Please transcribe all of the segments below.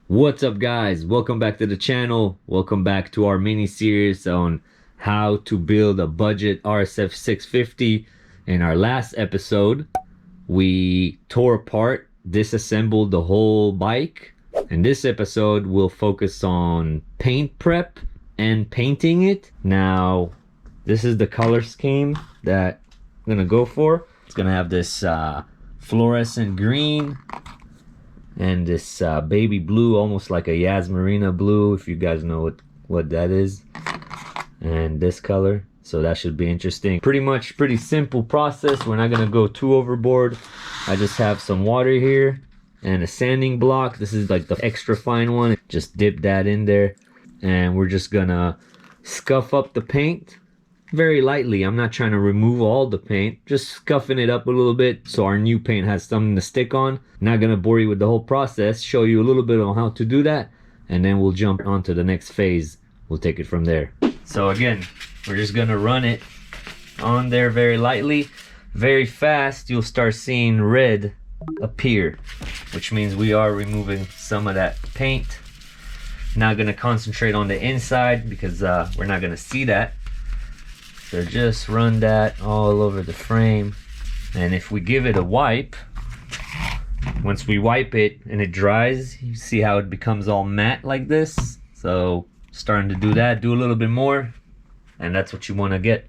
What's up, guys? Welcome back to the channel. Welcome back to our mini series on how to build a budget RSF 650. In our last episode, we tore apart, disassembled the whole bike. In this episode, we'll focus on paint prep and painting it. Now, this is the color scheme that I'm gonna go for. It's gonna have this fluorescent green and this baby blue, almost like a Yasmarina blue, if you guys know what that is, and this color. So that should be interesting. Pretty simple process. We're not gonna go too overboard. I just have some water here and a sanding block. This is like the extra fine one. Just dip that in there, and we're just gonna scuff up the paint very lightly. I'm not trying to remove all the paint, just scuffing it up a little bit so our new paint has something to stick on. Not gonna bore you with the whole process, show you a little bit on how to do that, and then we'll jump on to the next phase. We'll take it from there. So again, we're just gonna run it on there very lightly. Very fast, you'll start seeing red appear, which means we are removing some of that paint. Not gonna concentrate on the inside because we're not gonna see that. So just run that all over the frame, and if we give it a wipe, once we wipe it and it dries, you see how it becomes all matte like this. So starting to do that, do a little bit more, and that's what you want to get.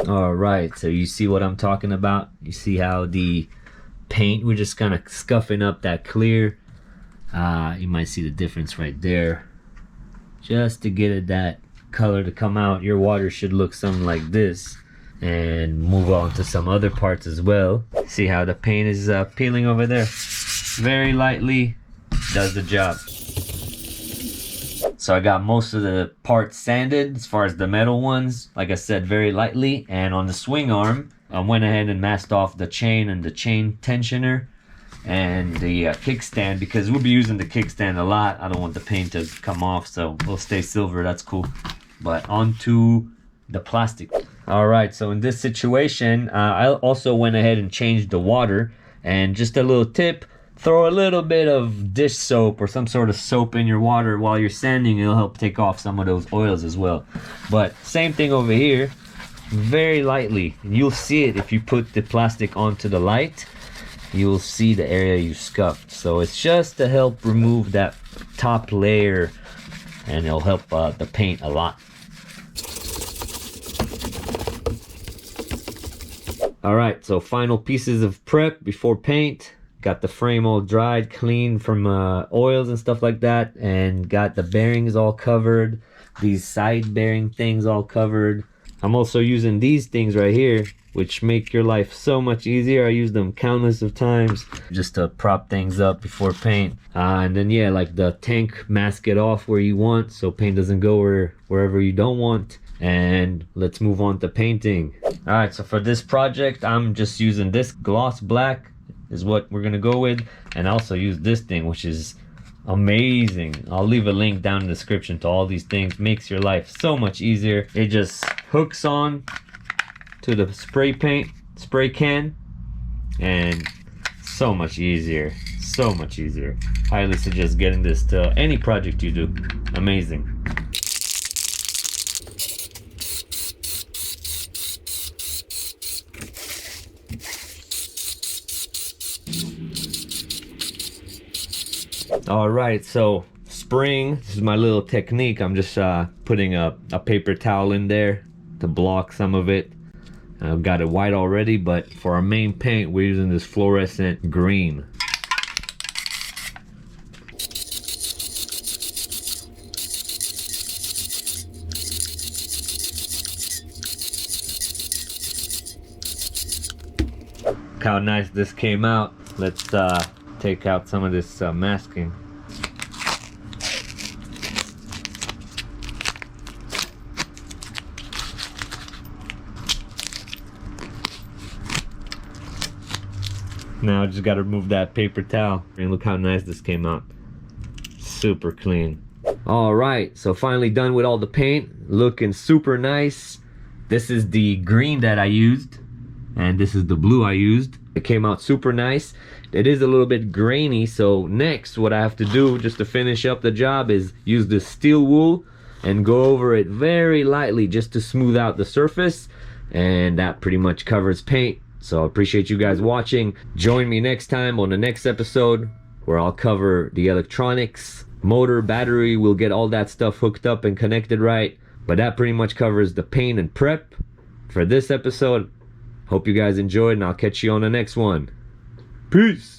All right, so you see what I'm talking about? You see how the paint, we're just kind of scuffing up that clear. You might see the difference right there. Just to get it that color to come out, your water should look something like this, and move on to some other parts as well. See how the paint is peeling over there? Very lightly, does the job. So I got most of the parts sanded as far as the metal ones, like I said, very lightly. And on the swing arm, I went ahead and masked off the chain and the chain tensioner and the kickstand, because we'll be using the kickstand a lot. I don't want the paint to come off, so we'll stay silver. That's cool. But onto the plastic. All right, so in this situation, I also went ahead and changed the water. And just a little tip, throw a little bit of dish soap or some sort of soap in your water while you're sanding. It'll help take off some of those oils as well. But same thing over here, very lightly. You'll see it if you put the plastic onto the light. You'll see the area you scuffed. So it's just to help remove that top layer, and it'll help the paint a lot. All right, so final pieces of prep before paint. Got the frame all dried, clean from oils and stuff like that, and got the bearings all covered, these side bearing things all covered. I'm also using these things right here, which make your life so much easier. I use them countless of times just to prop things up before paint. And then yeah, like the tank, mask it off where you want so paint doesn't go wherever you don't want. And let's move on to painting. All right, so for this project, I'm just using this gloss black is what we're gonna go with. And I also use this thing, which is amazing. I'll leave a link down in the description to all these things. Makes your life so much easier. It just hooks on to the spray can, and so much easier. Highly suggest getting this to any project you do. Amazing. All right, so spraying, this is my little technique. I'm just putting a paper towel in there to block some of it. I've got it white already, but for our main paint, we're using this fluorescent green. Look how nice this came out. Let's take out some of this masking. Now I just got to remove that paper towel, and look how nice this came out. Super clean. All right, so finally done with all the paint, looking super nice. This is the green that I used, and this is the blue I used. It came out super nice. It is a little bit grainy, so next what I have to do just to finish up the job is use the steel wool and go over it very lightly just to smooth out the surface, and that pretty much covers paint. So I appreciate you guys watching. Join me next time on the next episode where I'll cover the electronics, motor, battery. We'll get all that stuff hooked up and connected right, but that pretty much covers the paint and prep for this episode. Hope you guys enjoyed, and I'll catch you on the next one. Peace.